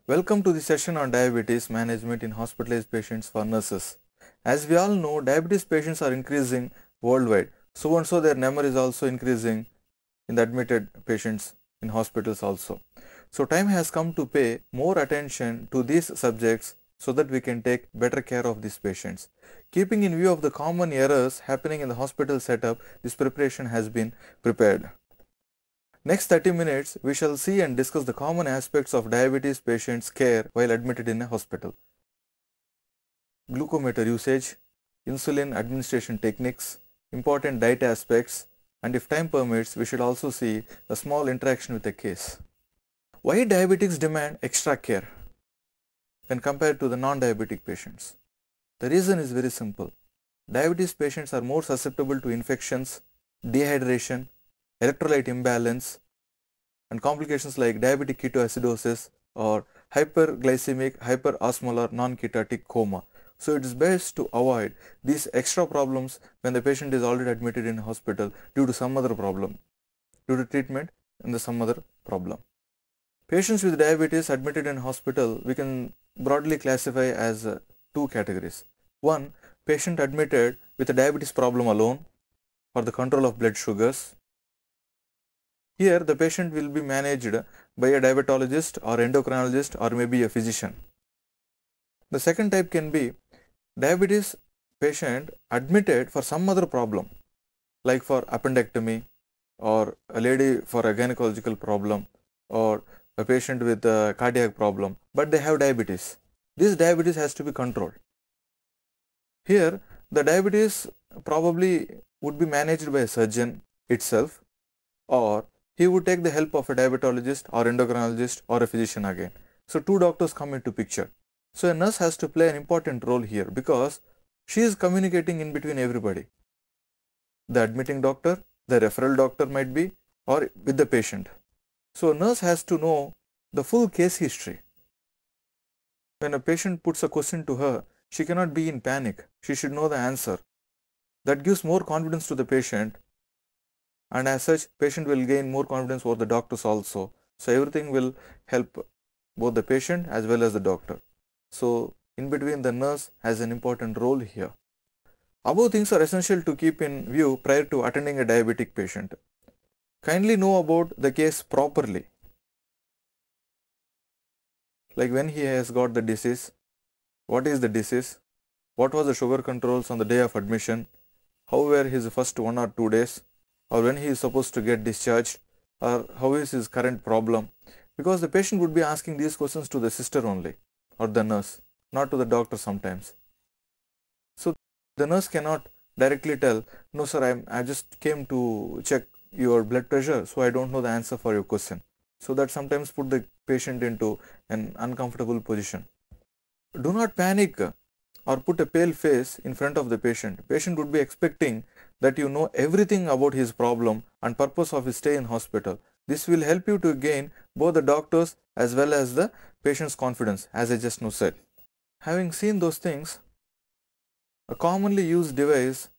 Welcome to the session on diabetes management in hospitalized patients for nurses. As we all know, diabetes patients are increasing worldwide. So their number is also increasing in the admitted patients in hospitals also. So time has come to pay more attention to these subjects so that we can take better care of these patients. Keeping in view of the common errors happening in the hospital setup, this preparation has been prepared. Next 30 minutes, we shall see and discuss the common aspects of diabetes patients' care while admitted in a hospital. Glucometer usage, insulin administration techniques, important diet aspects, and if time permits, we should also see a small interaction with a case. Why diabetics demand extra care when compared to the non-diabetic patients? The reason is very simple. Diabetes patients are more susceptible to infections, dehydration, electrolyte imbalance, and complications like diabetic ketoacidosis or hyperglycemic hyperosmolar non-ketotic coma. So it is best to avoid these extra problems when the patient is already admitted in hospital due to some other problem, due to treatment and some other problem. Patients with diabetes admitted in hospital, we can broadly classify as two categories. One, patient admitted with a diabetes problem alone for the control of blood sugars. Here, the patient will be managed by a diabetologist or endocrinologist or maybe a physician. The second type can be diabetes patient admitted for some other problem, like for appendectomy, or a lady for a gynecological problem, or a patient with a cardiac problem, but they have diabetes. This diabetes has to be controlled. Here, the diabetes probably would be managed by a surgeon itself, or he would take the help of a diabetologist or endocrinologist or a physician again. So two doctors come into picture. So a nurse has to play an important role here because she is communicating in between everybody. The admitting doctor, the referral doctor might be, or with the patient. So a nurse has to know the full case history. When a patient puts a question to her, she cannot be in panic. She should know the answer. That gives more confidence to the patient, and as such, patient will gain more confidence over the doctors also. So everything will help both the patient as well as the doctor. So in between, the nurse has an important role here. Above things are essential to keep in view prior to attending a diabetic patient. Kindly know about the case properly. Like when he has got the disease, what is the disease, what was the sugar controls on the day of admission, how were his first 1 or 2 days, or when he is supposed to get discharged, or how is his current problem, because the patient would be asking these questions to the sister only or the nurse, not to the doctor sometimes. So the nurse cannot directly tell, no sir, I just came to check your blood pressure, so I don't know the answer for your question. So that sometimes put the patient into an uncomfortable position. Do not panic or put a pale face in front of the patient. Patient would be expecting that you know everything about his problem and purpose of his stay in hospital. This will help you to gain both the doctors as well as the patient's confidence, as I just now said. Having seen those things, a commonly used device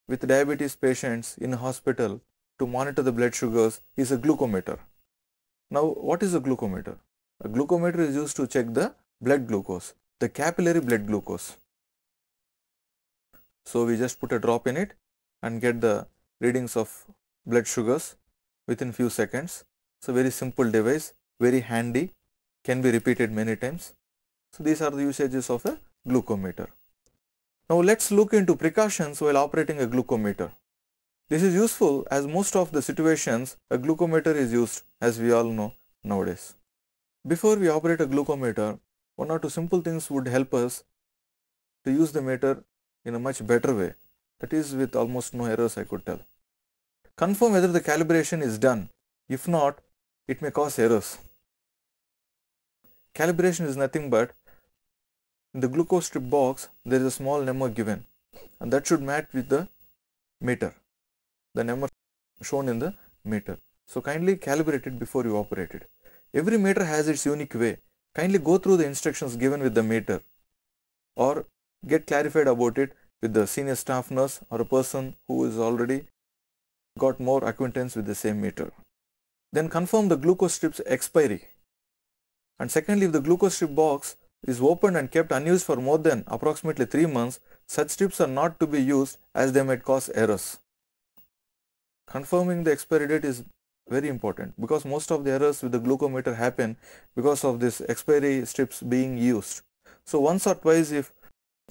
with diabetes patients in a hospital to monitor the blood sugars is a glucometer. Now, what is a glucometer? A glucometer is used to check the blood glucose, the capillary blood glucose. So we just put a drop in it and get the readings of blood sugars within few seconds. It's a very simple device, very handy, can be repeated many times. So these are the usages of a glucometer. Now let's look into precautions while operating a glucometer. This is useful as most of the situations a glucometer is used, as we all know nowadays. Before we operate a glucometer, one or two simple things would help us to use the meter in a much better way, that is with almost no errors, I could tell. Confirm whether the calibration is done. If not, it may cause errors. Calibration is nothing but in the glucose strip box there is a small number given, and that should match with the meter, the number shown in the meter. So kindly calibrate it before you operate it. Every meter has its unique way. Kindly go through the instructions given with the meter, or get clarified about it with the senior staff nurse or a person who is already got more acquaintance with the same meter. Then confirm the glucose strip's expiry. And secondly, if the glucose strip box is opened and kept unused for more than approximately 3 months, such strips are not to be used as they might cause errors. Confirming the expiry date is very important because most of the errors with the glucometer happen because of this expiry strips being used. So once or twice if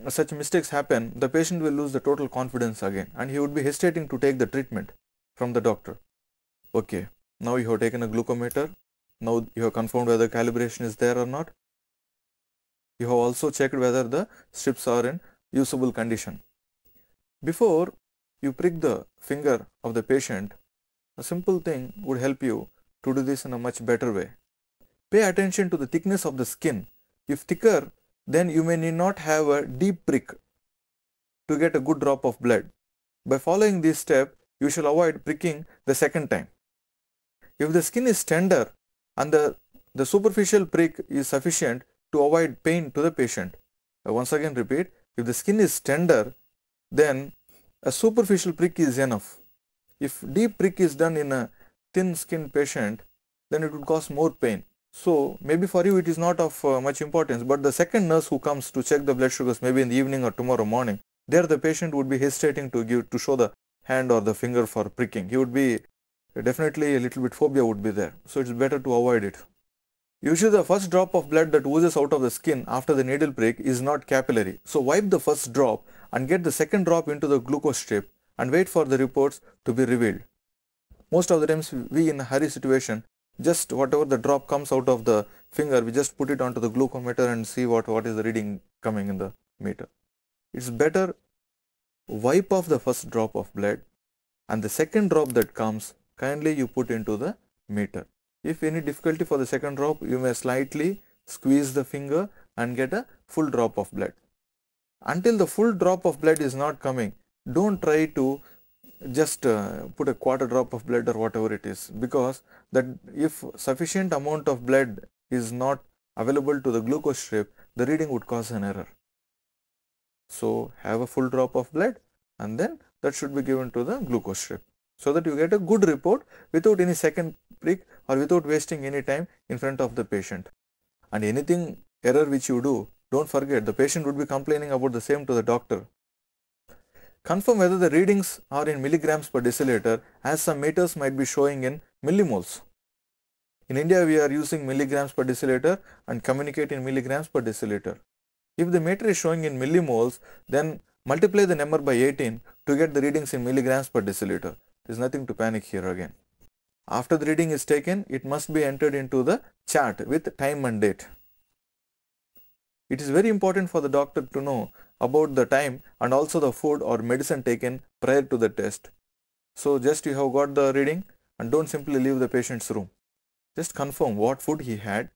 such mistakes happen, the patient will lose the total confidence again and he would be hesitating to take the treatment from the doctor. Okay, now you have taken a glucometer. Now you have confirmed whether calibration is there or not. You have also checked whether the strips are in usable condition. Before you prick the finger of the patient, a simple thing would help you to do this in a much better way. Pay attention to the thickness of the skin. If thicker, then you may need not have a deep prick to get a good drop of blood. By following this step, you shall avoid pricking the second time. If the skin is tender and the superficial prick is sufficient to avoid pain to the patient. I once again repeat, if the skin is tender, then a superficial prick is enough. If deep prick is done in a thin skinned patient, then it would cause more pain. So maybe for you it is not of much importance, but the second nurse who comes to check the blood sugars maybe in the evening or tomorrow morning, there the patient would be hesitating to show the hand or the finger for pricking. He would be definitely a little bit phobia would be there. So it's better to avoid it. Usually the first drop of blood that oozes out of the skin after the needle prick is not capillary. So wipe the first drop and get the second drop into the glucose strip and wait for the reports to be revealed. Most of the times we in a hurry situation, just whatever the drop comes out of the finger, we just put it onto the glucometer and see what is the reading coming in the meter. It's better wipe off the first drop of blood and the second drop that comes, kindly you put into the meter. If any difficulty for the second drop, you may slightly squeeze the finger and get a full drop of blood. Until the full drop of blood is not coming, don't try to just put a quarter drop of blood or whatever it is, because that if sufficient amount of blood is not available to the glucose strip, the reading would cause an error. So have a full drop of blood and then that should be given to the glucose strip, so that you get a good report without any second prick or without wasting any time in front of the patient. And anything error which you do, don't forget the patient would be complaining about the same to the doctor. Confirm whether the readings are in milligrams per deciliter, as some meters might be showing in millimoles. In India we are using milligrams per deciliter and communicate in milligrams per deciliter. If the meter is showing in millimoles, then multiply the number by 18 to get the readings in milligrams per deciliter. There is nothing to panic here again. After the reading is taken, it must be entered into the chart with time and date. It is very important for the doctor to know about the time and also the food or medicine taken prior to the test. So just you have got the reading and don't simply leave the patient's room. Just confirm what food he had,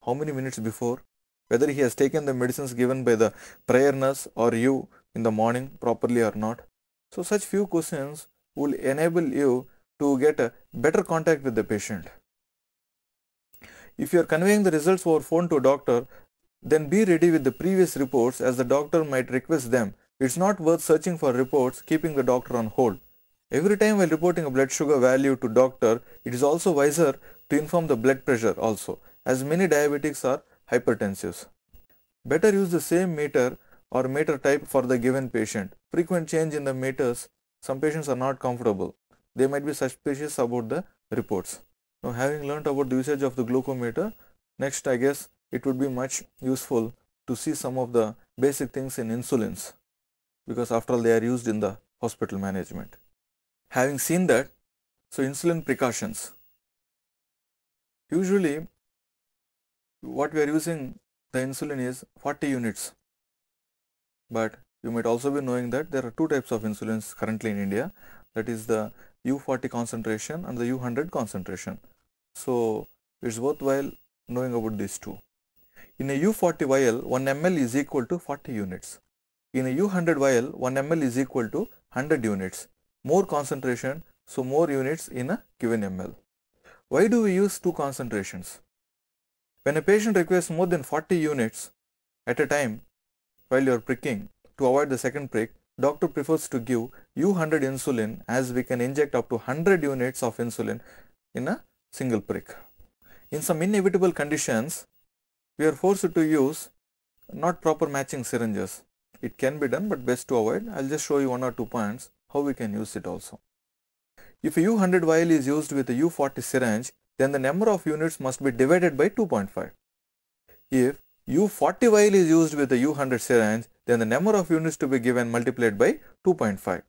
how many minutes before, whether he has taken the medicines given by the prior nurse or you in the morning properly or not. So such few questions will enable you to get a better contact with the patient. If you are conveying the results over phone to a doctor, then be ready with the previous reports, as the doctor might request them. It's not worth searching for reports, keeping the doctor on hold. Every time while reporting a blood sugar value to doctor, it is also wiser to inform the blood pressure also, as many diabetics are hypertensive. Better use the same meter or meter type for the given patient. Frequent change in the meters, some patients are not comfortable. They might be suspicious about the reports. Now, having learnt about the usage of the glucometer, next I guess it would be much useful to see some of the basic things in insulins, because after all they are used in the hospital management. Having seen that, so insulin precautions. Usually what we are using the insulin is 40 units, but you might also be knowing that there are two types of insulins currently in India, that is the U40 concentration and the U100 concentration. So it's worthwhile knowing about these two. In a U40 vial, 1 ml is equal to 40 units. In a U100 vial, 1 ml is equal to 100 units. More concentration, so more units in a given ml. Why do we use two concentrations? When a patient requires more than 40 units at a time while you are pricking, to avoid the second prick, doctor prefers to give U100 insulin, as we can inject up to 100 units of insulin in a single prick. In some inevitable conditions, we are forced to use not proper matching syringes. It can be done, but best to avoid. I'll just show you 1 or 2 points how we can use it also. If a U100 vial is used with a U40 syringe, then the number of units must be divided by 2.5. If U40 vial is used with a U100 syringe, then the number of units to be given multiplied by 2.5.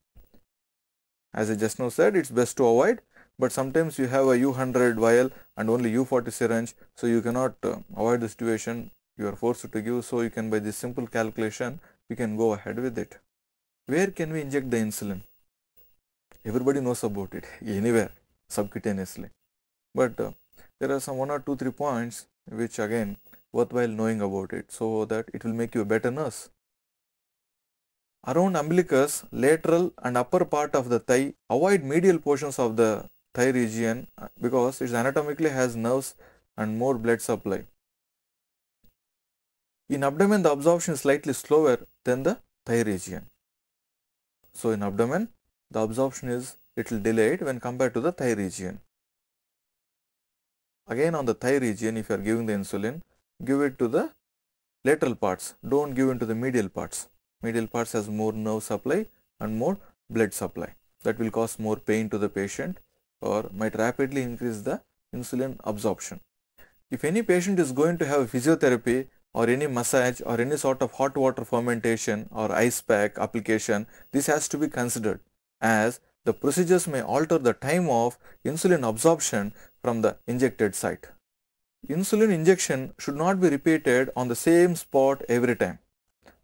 As I just now said, it's best to avoid, but sometimes you have a U100 vial and only U40 syringe, so you cannot avoid the situation. You are forced to give, so you can, by this simple calculation, we can go ahead with it. Where can we inject the insulin? Everybody knows about it, anywhere, subcutaneously. But there are some 1 or 2, 3 points which again worthwhile knowing about it, so that it will make you a better nurse. Around umbilicus, lateral and upper part of the thigh, avoid medial portions of the thigh region because it anatomically has nerves and more blood supply. In abdomen, the absorption is slightly slower than the thigh region. So in abdomen, the absorption is little delayed when compared to the thigh region. Again, on the thigh region, if you are giving the insulin, give it to the lateral parts. Don't give it to the medial parts. Medial parts has more nerve supply and more blood supply. That will cause more pain to the patient or might rapidly increase the insulin absorption. If any patient is going to have physiotherapy or any massage or any sort of hot water fermentation or ice pack application, this has to be considered, as the procedures may alter the time of insulin absorption from the injected site. Insulin injection should not be repeated on the same spot every time.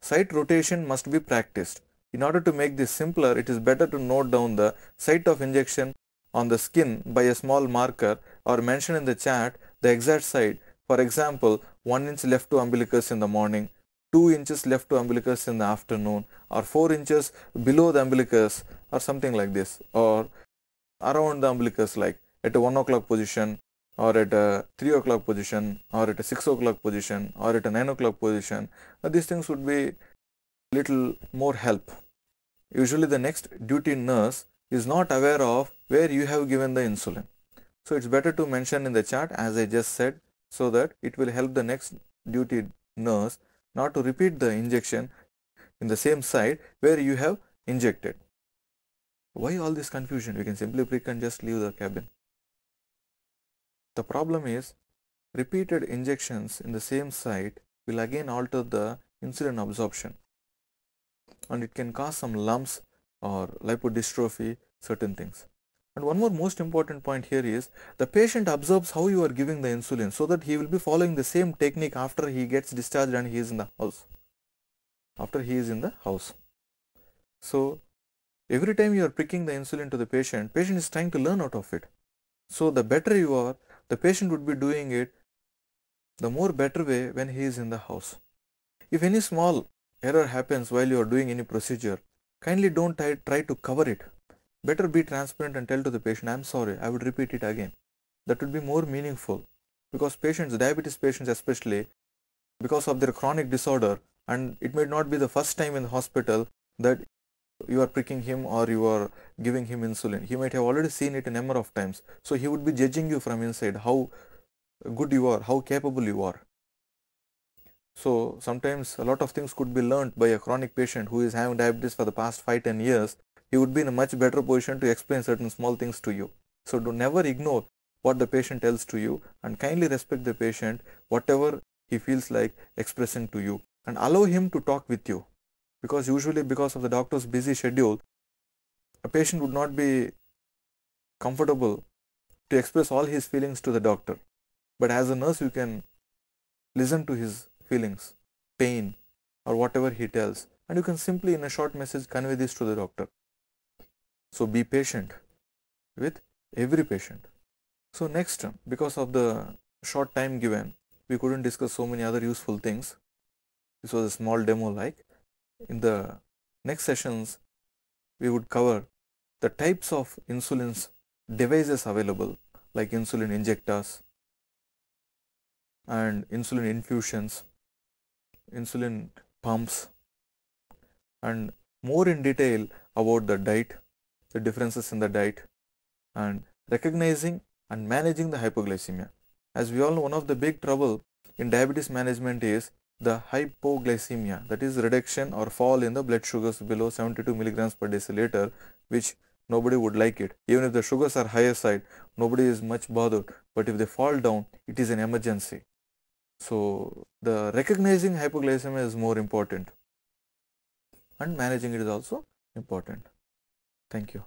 Site rotation must be practiced. In order to make this simpler, it is better to note down the site of injection on the skin by a small marker or mention in the chart the exact site. For example, 1 inch left to umbilicus in the morning, 2 inches left to umbilicus in the afternoon, or 4 inches below the umbilicus, or something like this, or around the umbilicus, like at a 1 o'clock position, or at a 3 o'clock position, or at a 6 o'clock position, or at a 9 o'clock position. These things would be little more help. Usually the next duty nurse is not aware of where you have given the insulin. So it's better to mention in the chart, as I just said, so that it will help the next duty nurse not to repeat the injection in the same site where you have injected. Why all this confusion? We can simply prick and just leave the cabin. The problem is, repeated injections in the same site will again alter the insulin absorption, and it can cause some lumps or lipodystrophy, certain things. And one more most important point here is, the patient observes how you are giving the insulin, so that he will be following the same technique after he gets discharged and he is in the house. So every time you are pricking the insulin to the patient is trying to learn out of it. So the better you are, the patient would be doing it the more better way when he is in the house. If any small error happens while you are doing any procedure, kindly don't try to cover it. Better be transparent and tell to the patient, I'm sorry, I would repeat it again. That would be more meaningful, because patients, diabetes patients especially, because of their chronic disorder, and it may not be the first time in the hospital that you are pricking him or you are giving him insulin. He might have already seen it a number of times. So he would be judging you from inside, how good you are, how capable you are. So sometimes a lot of things could be learned by a chronic patient who is having diabetes for the past 5-10 years. He would be in a much better position to explain certain small things to you. So do never ignore what the patient tells to you, and kindly respect the patient, whatever he feels like expressing to you, and allow him to talk with you. Because usually, because of the doctor's busy schedule, a patient would not be comfortable to express all his feelings to the doctor. But as a nurse, you can listen to his feelings, pain, or whatever he tells, and you can simply in a short message convey this to the doctor. So be patient with every patient. So next, because of the short time given, we couldn't discuss so many other useful things. This was a small demo like. In the next sessions, we would cover the types of insulin devices available, like insulin injectors and insulin infusions, insulin pumps, and more in detail about the diet, the differences in the diet, and recognizing and managing the hypoglycemia. As we all know, one of the big trouble in diabetes management is the hypoglycemia, that is reduction or fall in the blood sugars below 72 milligrams per deciliter, which nobody would like it. Even if the sugars are higher side, nobody is much bothered, but if they fall down, it is an emergency. So the recognizing hypoglycemia is more important, and managing it is also important. Thank you.